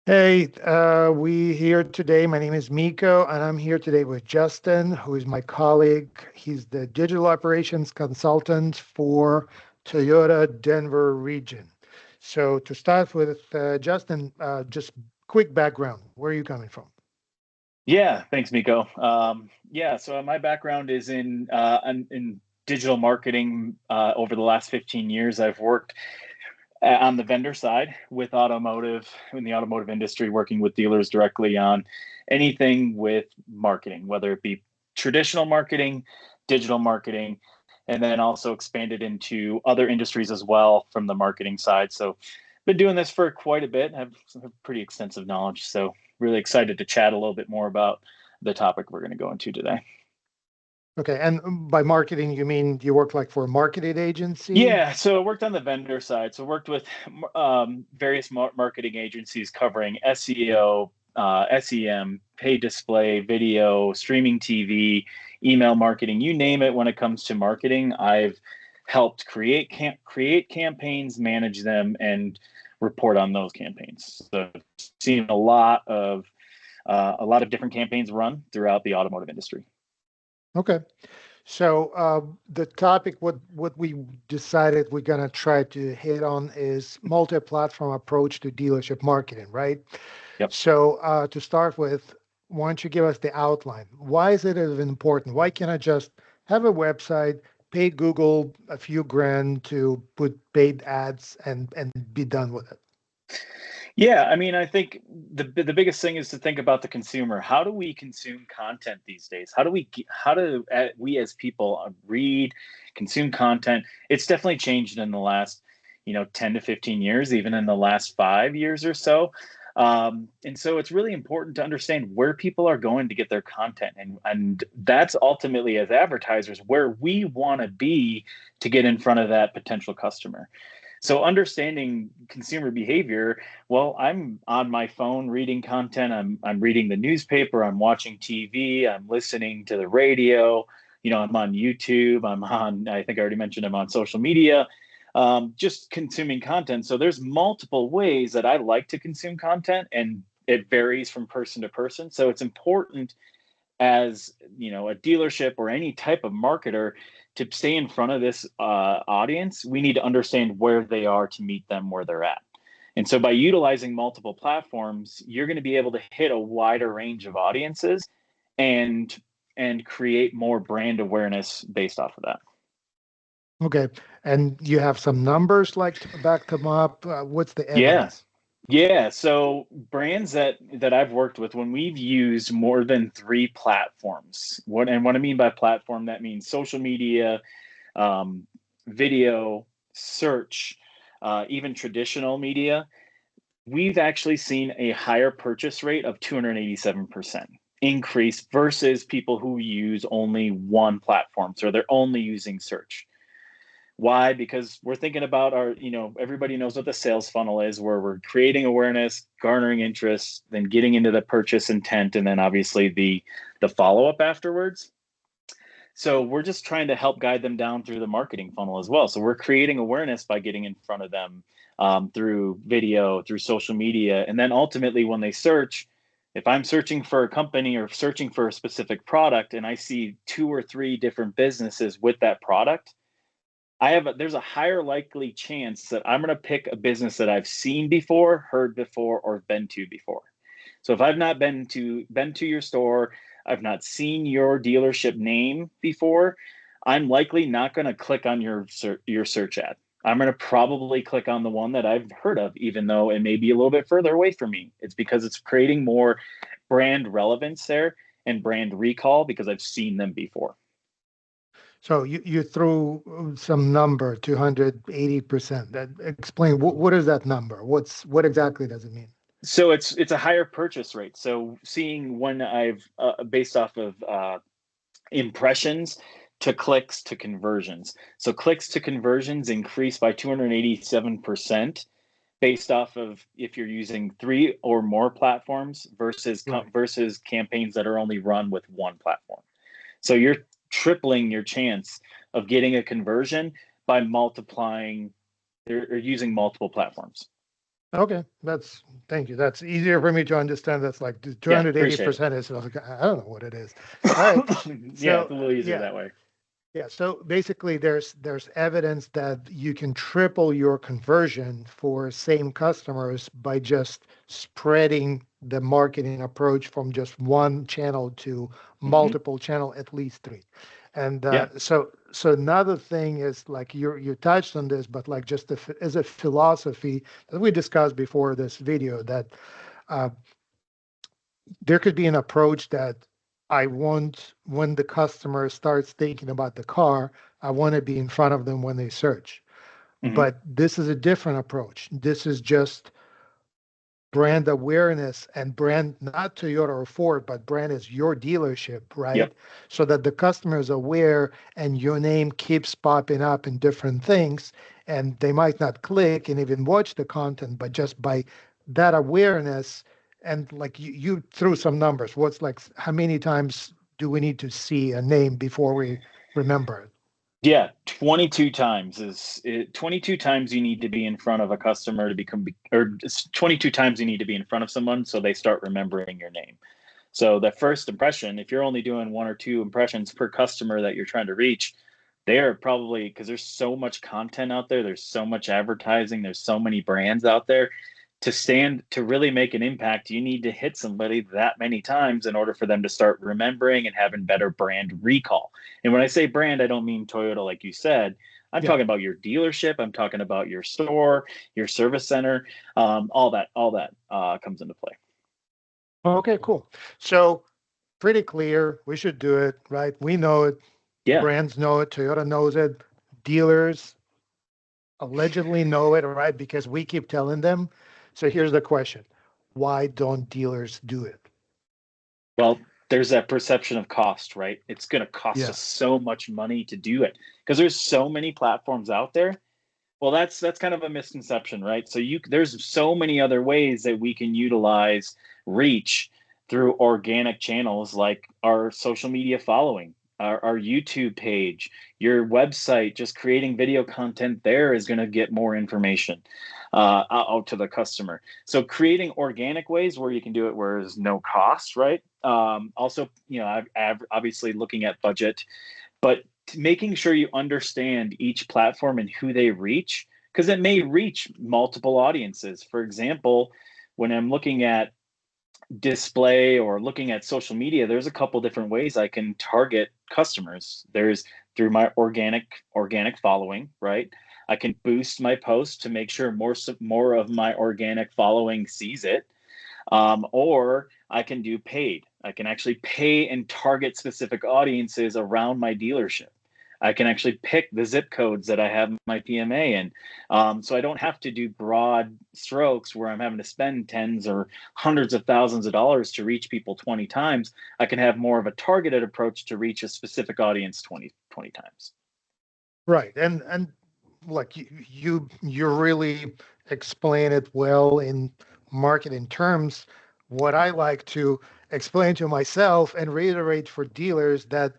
Hey, we here today. My name is Miko, and I'm here today with Justin, who is my colleague. He's the digital operations consultant for Toyota Denver region. So to start with, Justin, just quick background. Where are you coming from? Yeah, thanks, Miko. So my background is in digital marketing. Over the last 15 years, I've worked on the vendor side with automotive in the automotive industry, working with dealers directly on anything with marketing, whether it be traditional marketing, digital marketing, and then also expanded into other industries as well from the marketing side. So, been doing this for quite a bit. Have pretty extensive knowledge. So, really excited to chat a little bit more about the topic we're going to go into today. Okay, and by marketing, you mean you work like for a marketing agency? Yeah, so I worked on the vendor side. So worked with various marketing agencies covering SEO, SEM, paid display, video, streaming TV, email marketing, you name it. When it comes to marketing, I've helped create campaigns, manage them, and report on those campaigns. So I've seen a lot of different campaigns run throughout the automotive industry. Okay. So the topic, what we decided we're gonna try to hit on is multi-platform approach to dealership marketing, right? Yep. So to start with, why don't you give us the outline? Why is it even important? Why can't I just have a website, pay Google a few grand to put paid ads and be done with it? Yeah, I mean, I think the biggest thing is to think about the consumer. How do we consume content these days? How do we as people read, consume content? It's definitely changed in the last, 10 to 15 years, even in the last 5 years or so. And so it's really important to understand where people are going to get their content, and that's ultimately as advertisers where we want to be to get in front of that potential customer. So understanding consumer behavior, well, I'm on my phone reading content, I'm reading the newspaper, I'm watching TV, I'm listening to the radio, I'm on YouTube, I think I already mentioned I'm on social media, just consuming content. So there's multiple ways that I like to consume content, and it varies from person to person. So it's important as a dealership or any type of marketer to stay in front of this audience. We need to understand where they are to meet them where they're at. And so by utilizing multiple platforms, you're going to be able to hit a wider range of audiences and create more brand awareness based off of that. Okay, and you have some numbers like to back them up. What's the Yeah. evidence? Yeah, so brands that I've worked with, when we've used more than three platforms, what I mean by platform, that means social media, um, video, search, even traditional media, we've actually seen a higher purchase rate of 287% increase versus people who use only one platform. So they're only using search. Why? Because we're thinking about everybody knows what the sales funnel is, where we're creating awareness, garnering interest, then getting into the purchase intent, and then obviously the follow-up afterwards. So we're just trying to help guide them down through the marketing funnel as well. So we're creating awareness by getting in front of them through video, through social media, and then ultimately when they search, if I'm searching for a company or searching for a specific product and I see two or three different businesses with that product, there's a higher likely chance that I'm going to pick a business that I've seen before, heard before, or been to before. So if I've not been to your store, I've not seen your dealership name before, I'm likely not going to click on your search ad. I'm going to probably click on the one that I've heard of, even though it may be a little bit further away from me. It's because it's creating more brand relevance there and brand recall because I've seen them before. So you threw some number, 280%. That explain what is that number? What exactly does it mean? So it's a higher purchase rate. So seeing when I've based off of impressions to clicks to conversions. So clicks to conversions increase by 287% based off of if you're using three or more platforms Right. versus campaigns that are only run with one platform. So you're tripling your chance of getting a conversion by multiplying or using multiple platforms. Okay, thank you. That's easier for me to understand. That's like the Yeah, appreciate it. 280% is like, I don't know what it is. All right. Yeah, it's So a little easier yeah, that way. yeah. So basically there's evidence that you can triple your conversion for same customers by just spreading the marketing approach from just one channel to Hmm. multiple channel, at least three. And Yeah. so another thing is like you touched on this, but like just as a philosophy that we discussed before this video, that uh, there could be an approach that I want when the customer starts thinking about the car, I want to be in front of them when they search. Hmm. But this is a different approach. This is just brand awareness and brand, not Toyota or Ford, but brand is your dealership, right? Yep. So that the customer is aware and your name keeps popping up in different things. And they might not click and even watch the content, but just by that awareness, and like you threw some numbers. What's like, how many times do we need to see a name before we remember it? Yeah, 22 times is 22 times you need to be in front of a customer to become, or it's 22 times you need to be in front of someone so they start remembering your name. So the first impression, if you're only doing one or two impressions per customer that you're trying to reach, they're probably, because there's so much content out there, there's so much advertising, there's so many brands out there. To really make an impact, you need to hit somebody that many times in order for them to start remembering and having better brand recall. And when I say brand, I don't mean Toyota, like you said. I'm Yeah. talking about your dealership. I'm talking about your store, your service center. All that comes into play. Okay, cool. So pretty clear. We should do it, right? We know it. Yeah. Brands know it. Toyota knows it. Dealers allegedly know it, right? Because we keep telling them. So here's the question: why don't dealers do it? Well, there's that perception of cost, right? It's going to cost Yeah. us so much money to do it because there's so many platforms out there. Well, that's kind of a misconception, right? So there's so many other ways that we can utilize reach through organic channels like our social media following, our YouTube page, your website. Just creating video content there is going to get more information out to the customer. So creating organic ways where you can do it where there's no cost, right? Also, obviously looking at budget, but making sure you understand each platform and who they reach, because it may reach multiple audiences. For example, when I'm looking at display or looking at social media, there's a couple different ways I can target customers. There's through my organic following, right? I can boost my post to make sure more of my organic following sees it, or I can do paid. I can actually pay and target specific audiences around my dealership. I can actually pick the zip codes that I have my PMA in. So I don't have to do broad strokes where I'm having to spend tens or hundreds of thousands of dollars to reach people 20 times. I can have more of a targeted approach to reach a specific audience 20 times. Right. And like you really explain it well in marketing terms. What I like to explain to myself and reiterate for dealers that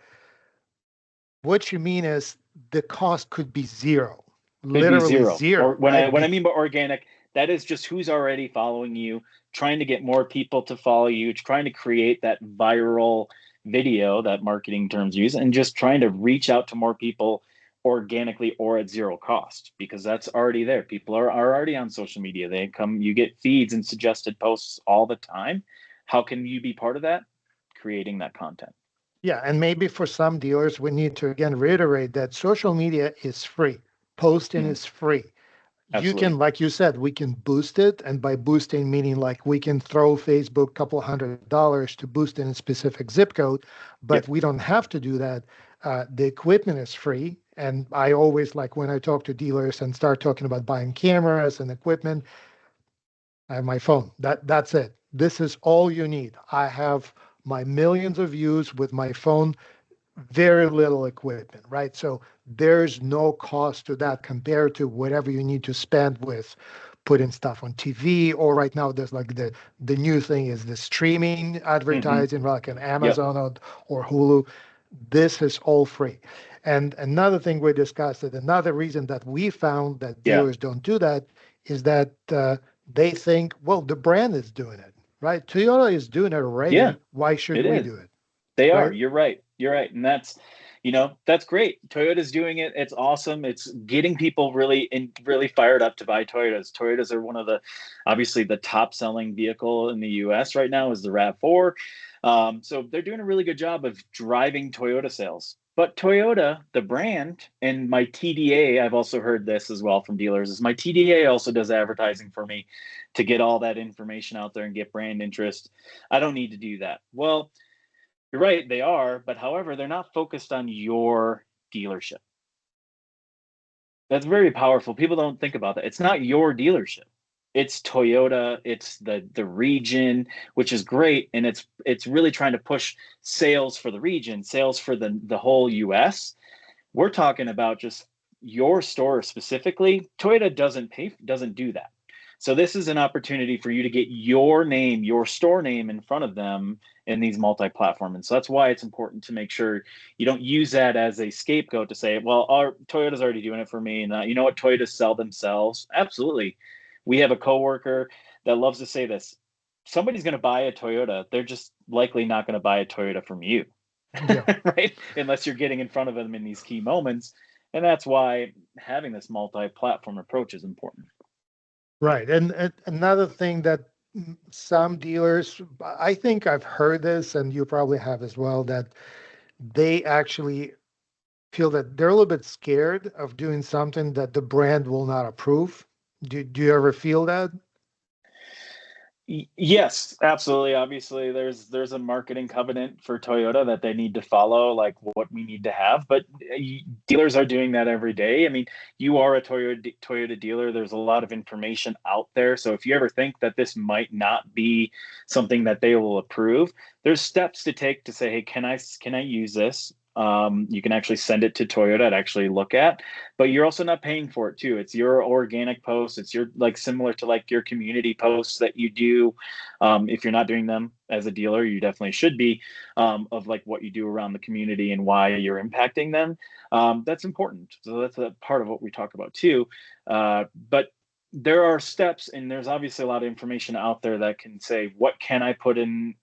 what you mean is the cost could be zero, Could be literally zero. Or zero, right? when I mean by organic, that is just who's already following you, trying to get more people to follow you, trying to create that viral video that marketing terms use, and just trying to reach out to more people organically or at zero cost because that's already there. People are already on social media. You get feeds and suggested posts all the time. How can you be part of that? Creating that content. Yeah, and maybe for some dealers, we need to again reiterate that social media is free. Posting Mhm. is free. You can, Absolutely. like you said, we can boost it. And by boosting, meaning like we can throw Facebook a couple $100 to boost in a specific zip code, but Yep. we don't have to do that. The equipment is free. And I always like when I talk to dealers and start talking about buying cameras and equipment, I have my phone. That's it. This is all you need. I have my millions of views with my phone, very little equipment, right? So there's no cost to that compared to whatever you need to spend with putting stuff on TV, or right now there's like the new thing is the streaming Hmm. advertising like an Yep. Amazon or Hulu. This is all free. And another thing we discussed, that another reason that we found that Yeah. dealers don't do that is that they think, well, the brand is doing it, right? Toyota is doing it Yeah, already. Why should it we is. do it, They are. right? You're right. You're right. And that's, that's great. Toyota's doing it. It's awesome. It's getting people really fired up to buy Toyotas. Toyotas are one of the, obviously the top selling vehicle in the US right now is the RAV4. So they're doing a really good job of driving Toyota sales. But Toyota, the brand, and my TDA, I've also heard this as well from dealers, is my TDA also does advertising for me to get all that information out there and get brand interest. I don't need to do that. Well, you're right, they are, but however, they're not focused on your dealership. That's very powerful. People don't think about that. It's not your dealership. It's Toyota, it's the region, which is great, and it's really trying to push sales for the region, sales for the whole US. We're talking about just your store specifically. Toyota doesn't do that. So this is an opportunity for you to get your name, your store name in front of them in these multi-platform. And so that's why it's important to make sure you don't use that as a scapegoat to say, well, our Toyota's already doing it for me. And you know what? Toyotas sell themselves. Absolutely. We have a coworker that loves to say this. Somebody's going to buy a Toyota. They're just likely not going to buy a Toyota from you. Yeah. Right? Unless you're getting in front of them in these key moments. And that's why having this multi-platform approach is important. Right. And another thing that some dealers, I think I've heard this, and you probably have as well, that they actually feel that they're a little bit scared of doing something that the brand will not approve. Do you ever feel that? Yes, absolutely. Obviously, there's a marketing covenant for Toyota that they need to follow, like what we need to have. But dealers are doing that every day. I mean, you are a Toyota dealer. There's a lot of information out there. So if you ever think that this might not be something that they will approve, there's steps to take to say, hey, can I use this? You can actually send it to Toyota to actually look at, but you're also not paying for it too. It's your organic posts. It's your like similar to like your community posts that you do. If you're not doing them as a dealer, you definitely should be, of like what you do around the community and why you're impacting them. That's important. So that's a part of what we talk about too. But there are steps, and there's obviously a lot of information out there that can say what can I put in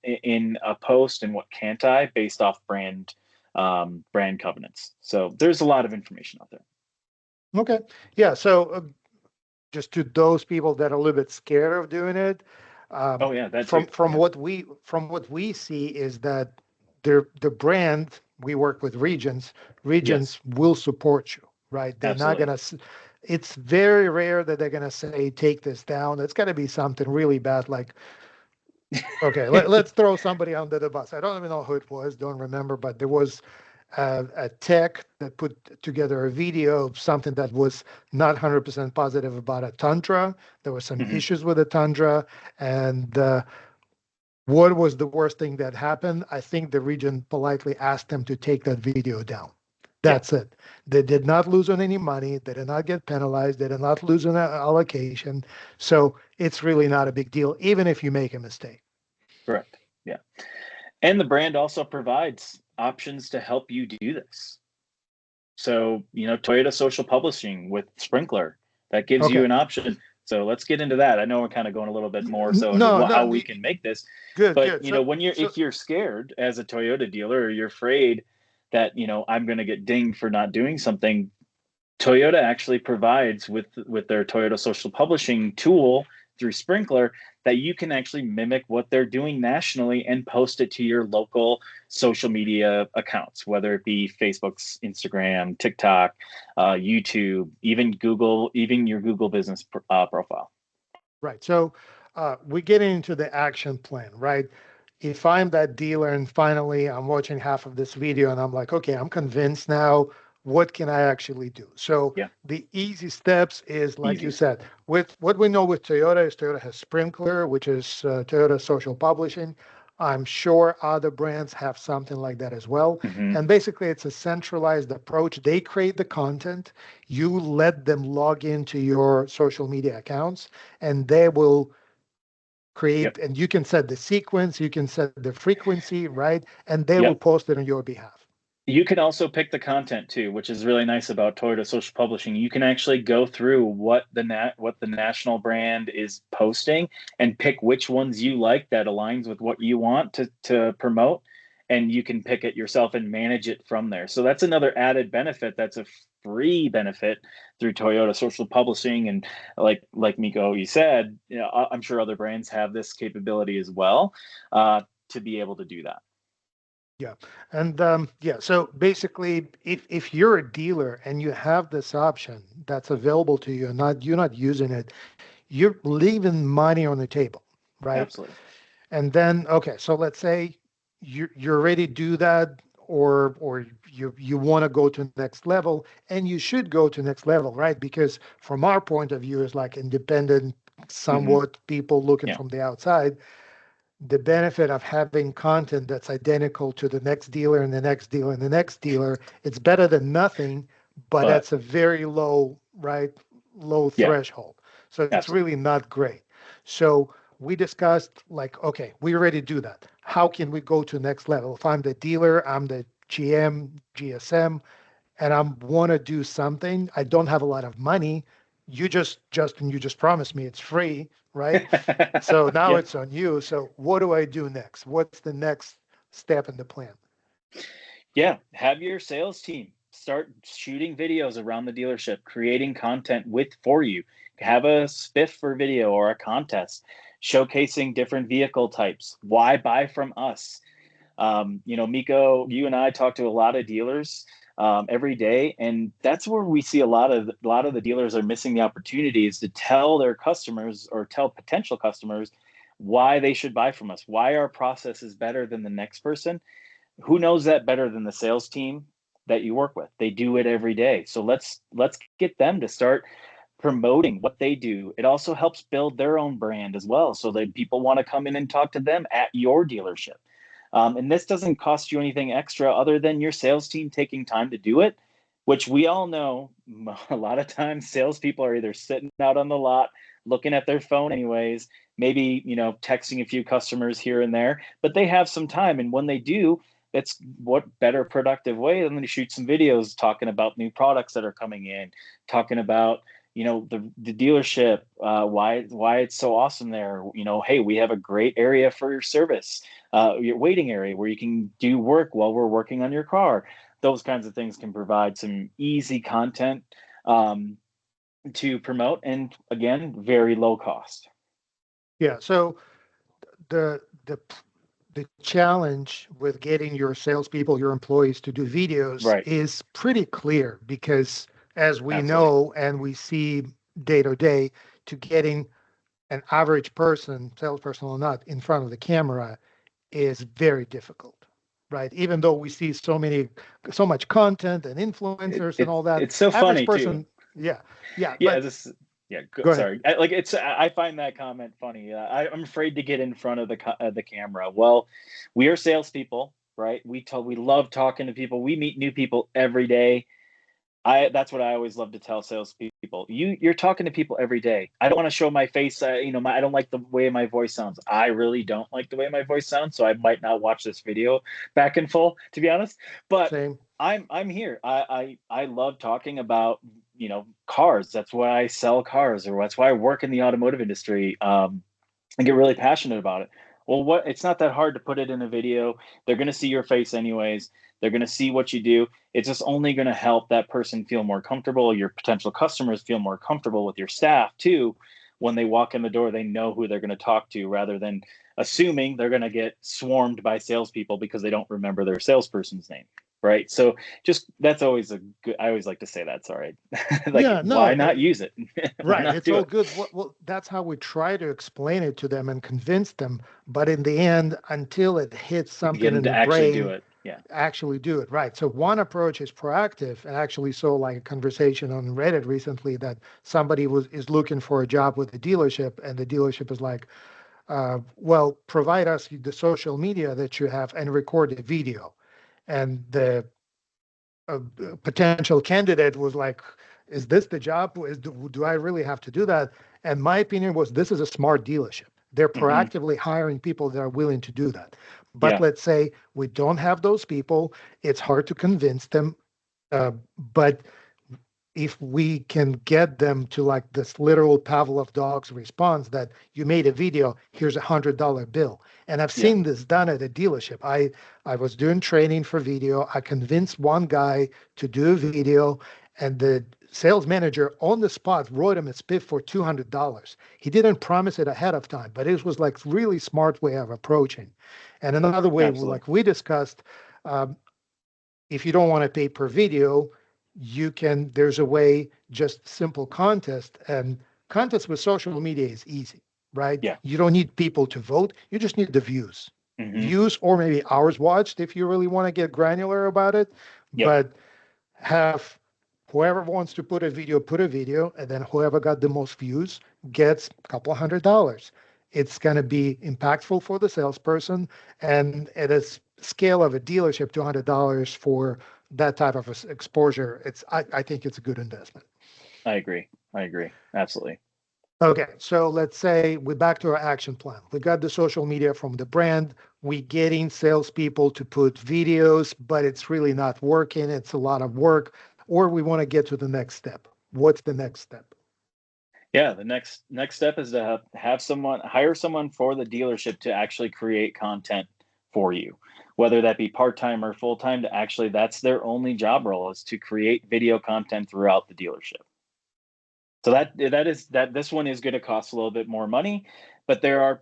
a post and what can't I based off brand covenants. So there's a lot of information out there. Okay. Yeah. So just to those people that are a little bit scared of doing it, Oh yeah, that from too. from Yeah, what we see is that the brand, we work with regions. yes, Regions will support you, right? They're not absolutely. gonna. It's very rare that they're gonna say take this down. It's got to be something really bad, like okay, let's throw somebody under the bus. I don't even know who it was, don't remember, but there was a tech that put together a video of something that was not 100% positive about a Tundra. There were some Hmm. issues with the Tundra. And what was the worst thing that happened? I think the region politely asked them to take that video down. Yeah, That's it. They did not lose on any money. They did not get penalized. They did not lose an allocation. So it's really not a big deal, even if you make a mistake. correct. Yeah, and the brand also provides options to help you do this. So Toyota Social Publishing with Sprinkler that gives Okay. you an option. So let's get into that. I know we're kind of going a little bit more so into No, no, how we can make this, good, but good. So, when you're so if you're scared as a Toyota dealer or you're afraid that I'm going to get dinged for not doing something, Toyota actually provides with their Toyota Social Publishing tool through Sprinkler that you can actually mimic what they're doing nationally and post it to your local social media accounts, whether it be Facebook's, Instagram, TikTok, YouTube, even Google, even your Google business profile. right. So we get into the action plan, right? If I'm that dealer and finally I'm watching half of this video and I'm like, okay, I'm convinced now, what can I actually do? So Yeah, the easy steps is, like you easy. said, with what we know with Toyota is Toyota has Sprinkler, which is Toyota Social Publishing. I'm sure other brands have something like that as well. Hmm. And basically, it's a centralized approach. They create the content, you let them log into your social media accounts, and they will Yep. create, and you can set the sequence, you can set the frequency, right? And they will Yep. post it on your behalf. You can also pick the content too, which is really nice about Toyota Social Publishing. You can actually go through what the national brand is posting and pick which ones you like that aligns with what you want to promote, and you can pick it yourself and manage it from there. So that's another added benefit. That's a free benefit through Toyota Social Publishing, and like Miko, you said, you know, I'm sure other brands have this capability as well, to be able to do that. Yeah. And yeah, so basically, if you're a dealer and you have this option that's available to you and you're not using it, you're leaving money on the table, right? Absolutely. And then, okay, so let's say you're ready to do that, or you want to go to the next level, and you should go to next level, right? Because from our point of view, as like independent, Hmm. somewhat people looking Yeah. from the outside, the benefit of having content that's identical to the next dealer and the next dealer and the next dealer, it's better than nothing, but But that's a very low, right? Low yeah, threshold. So it's absolutely. really not great. So we discussed like, okay, we already do that. How can we go to next level? If I'm the dealer, I'm the GM, GSM, and I want to do something, I don't have a lot of money. Justin, you just promised me it's free, right? So now Yeah. it's on you. So what do I do next? What's the next step in the plan? Yeah. Have your sales team start shooting videos around the dealership, creating content with for you. Have a spiff for video or a contest showcasing different vehicle types. Why buy from us? You know, Miko, you and I talk to a lot of dealers every day, and that's where we see a lot of the dealers are missing the opportunities to tell their customers or tell potential customers why they should buy from us, why our process is better than the next person. Who knows that better than the sales team that you work with? They do it every day. So let's get them to start promoting what they do. It also helps build their own brand as well, so that people want to come in and talk to them at your dealership. And this doesn't cost you anything extra other than your sales team taking time to do it, which we all know a lot of times salespeople are either sitting out on the lot looking at their phone anyways, maybe, you know, texting a few customers here and there, but they have some time. And when they do, it's what better productive way than to shoot some videos talking about new products that are coming in, talking about, you know, the dealership, why it's so awesome there. You know, hey, we have a great area for your service, your waiting area where you can do work while we're working on your car. Those kinds of things can provide some easy content um, to promote, and again, very low cost. Yeah. So the the the challenge with getting your salespeople, your employees to do videos Right. is pretty clear because as we Absolutely. know and we see day to day, to getting an average person, salesperson or not, in front of the camera is very difficult, right? Even though we see so much content and it, influencers and it all that, it's so average funny too. person, yeah, yeah. Yeah, But this yeah, go ahead. sorry. Like it's I find that comment funny. I'm afraid to get in front of the camera. Well, we are salespeople, right? We love talking to people. We meet new people every day. I That's what I always love to tell salespeople. You're talking to people every day. I don't want to show my face. I don't like the way my voice sounds. I really don't like the way my voice sounds, so I might not watch this video back in full, to be honest. But Same. I'm here. I love talking about, you know, cars. That's why I sell cars, or that's why I work in the automotive industry. And get really passionate about it. Well, what it's not that hard to put it in a video. They're going to see your face anyways. They're going to see what you do. It's just only going to help that person feel more comfortable. Your potential customers feel more comfortable with your staff too. When they walk in the door, they know who they're going to talk to rather than assuming they're going to get swarmed by salespeople because they don't remember their salesperson's name. Right. So just that's always a good, I always like to say that. Sorry. Like, Yeah, why no, not use it? Why right. not It's do all it? good. Well, that's how we try to explain it to them and convince them. But in the end, until it hits Get something them in to the actually do brain, it. Yeah. actually do it. Right. So one approach is proactive, and actually saw like a conversation on Reddit recently that somebody is looking for a job with a dealership, and the dealership is like, well, provide us the social media that you have and record a video. And the uh, potential candidate was like, is this the job? Do I really have to do that? And my opinion was, this is a smart dealership. They're Hmm. proactively hiring people that are willing to do that. But Yeah. let's say we don't have those people, it's hard to convince them. But if we can get them to like this literal Pavlov dog's response that you made a video, here's $100 bill. And I've Yeah. seen this done at a dealership. I was doing training for video. I convinced one guy to do a video, and the sales manager on the spot wrote him a spiff for $200. He didn't promise it ahead of time, but it was like really smart way of approaching. And another way, Absolutely. like we discussed, um, if you don't want to pay per video, there's a way, just simple contest. And contest with social media is easy, right? Yeah. You don't need people to vote. You just need the views. Hmm. Views or maybe hours watched if you really want to get granular about it. Yep. But have whoever wants to put a video, and then whoever got the most views gets a couple $100. It's going to be impactful for the salesperson, and at a scale of a dealership, $200 for that type of exposure, I think it's a good investment. I agree. I agree. Absolutely. Okay, so let's say we're back to our action plan. We got the social media from the brand. We getting salespeople to put videos, but it's really not working. It's a lot of work. Or we want to get to the next step. What's the next step? Yeah, the next step is to have someone hire someone for the dealership to actually create content for you, whether that be part-time or full-time. To actually, that's their only job role, is to create video content throughout the dealership. So that this one is going to cost a little bit more money, but there are,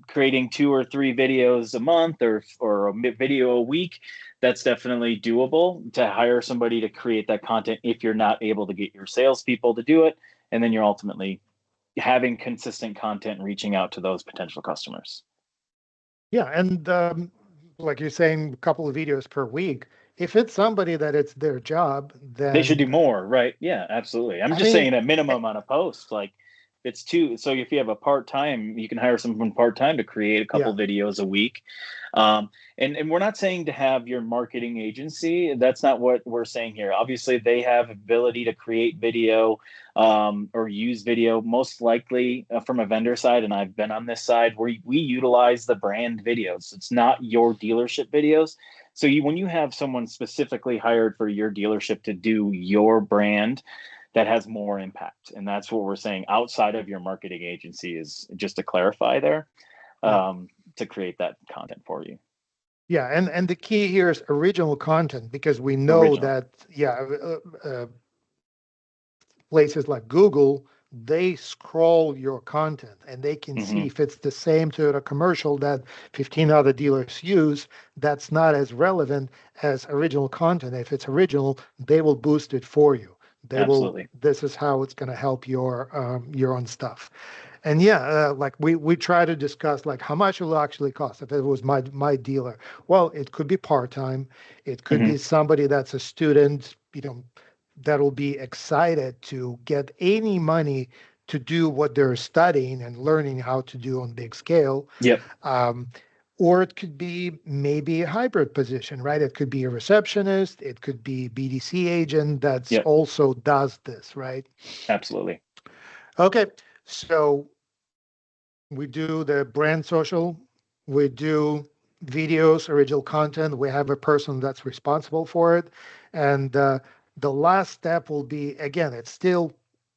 creating 2 or 3 videos a month, or a video a week. That's definitely doable, to hire somebody to create that content if you're not able to get your salespeople to do it, and then you're ultimately having consistent content and reaching out to those potential customers. Yeah, and like you're saying, a couple of videos per week. If it's somebody that it's their job, They should then do more, right? Yeah, absolutely. I'm I just mean, saying a eh, minimum on a post. Like, it's two. So if you have a part time, you can hire someone part time to create a couple yeah, videos a week. Um, and we're not saying to have your marketing agency. That's not what we're saying here. Obviously, they have ability to create video, or use video, most likely from a vendor side. And I've been on this side where we utilize the brand videos. It's not your dealership videos. So when you have someone specifically hired for your dealership to do your brand, that has more impact. And that's what we're saying outside of your marketing agency, is just to clarify there, yeah, to create that content for you. yeah. And the key here is original content because we know Original. that, yeah, places like Google, they scroll your content and they can see Hmm. if it's the same Toyota commercial that 15 other dealers use, that's not as relevant as original content. If it's original, they will boost it for you. They will, Absolutely. this is how it's going to help your own stuff. And yeah, like we try to discuss like how much it will actually cost if it was my dealer. Well, it could be part-time. It could Hmm. be somebody that's a student, that'll be excited to get any money to do what they're studying and learning how to do on big scale. Yep. Um, or it could be maybe a hybrid position, right? It could be a receptionist, it could be BDC agent that's Yep. also does this, right? Absolutely. Okay, so we do the brand social, we do videos, original content. We have a person that's responsible for it. And the last step will be, again, it's still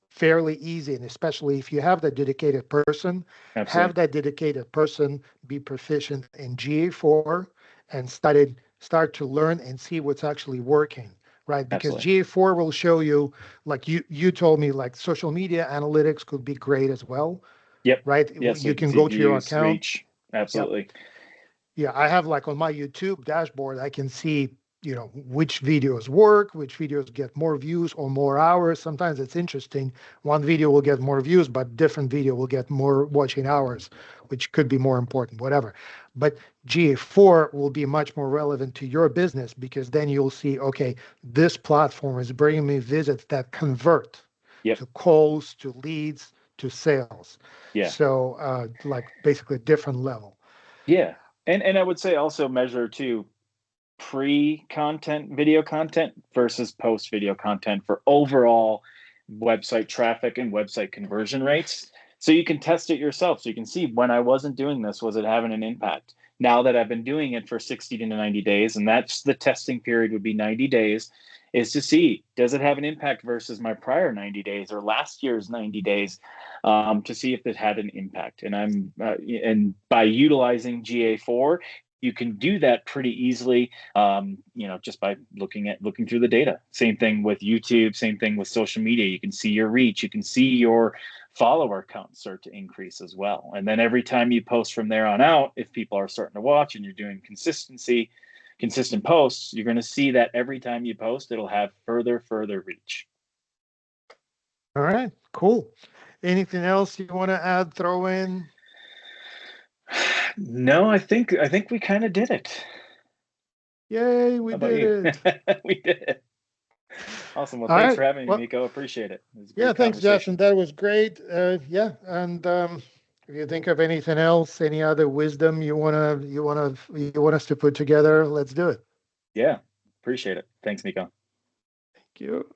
fairly easy. And especially if you have that dedicated person, have Absolutely. that dedicated person be proficient in GA4 and start to learn and see what's actually working. Right, because Absolutely. GA4 will show you, like you told me, like social media analytics could be great as well, Yep. right? Yeah. So You you can can see go to your views, account. reach. Yeah. Absolutely. Yeah. I have like on my YouTube dashboard, I can see, which videos work, which videos get more views or more hours. Sometimes it's interesting. One video will get more views, but different video will get more watching hours, which could be more important, whatever. But GA4 will be much more relevant to your business because then you'll see, okay, this platform is bringing me visits that convert Yep. to calls, to leads, to sales. Yeah. So, like basically a different level. Yeah. And I would say also measure too, pre-content video content versus post video content for overall website traffic and website conversion rates. So you can test it yourself. So you can see, when I wasn't doing this, was it having an impact? Now that I've been doing it for 60 to 90 days, and that's the testing period would be 90 days, is to see, does it have an impact versus my prior 90 days or last year's 90 days, to see if it had an impact. And by utilizing GA4, you can do that pretty easily, just by looking through the data. Same thing with YouTube, same thing with social media. You can see your reach, you can see your follower count start to increase as well. And then every time you post from there on out, if people are starting to watch and you're doing consistent posts, you're going to see that every time you post, it'll have further reach. All right, cool. Anything else you want to add, throw in? No, I think we kind of did it. Yay, we did it. We did it. Awesome. Well, All thanks right. for having me, Well, Miko. Appreciate it. It was a yeah, great thanks, conversation. Justin. That was great. Yeah, and if you think of anything else, any other wisdom you want us to put together, let's do it. Yeah, appreciate it. Thanks, Miko. Thank you.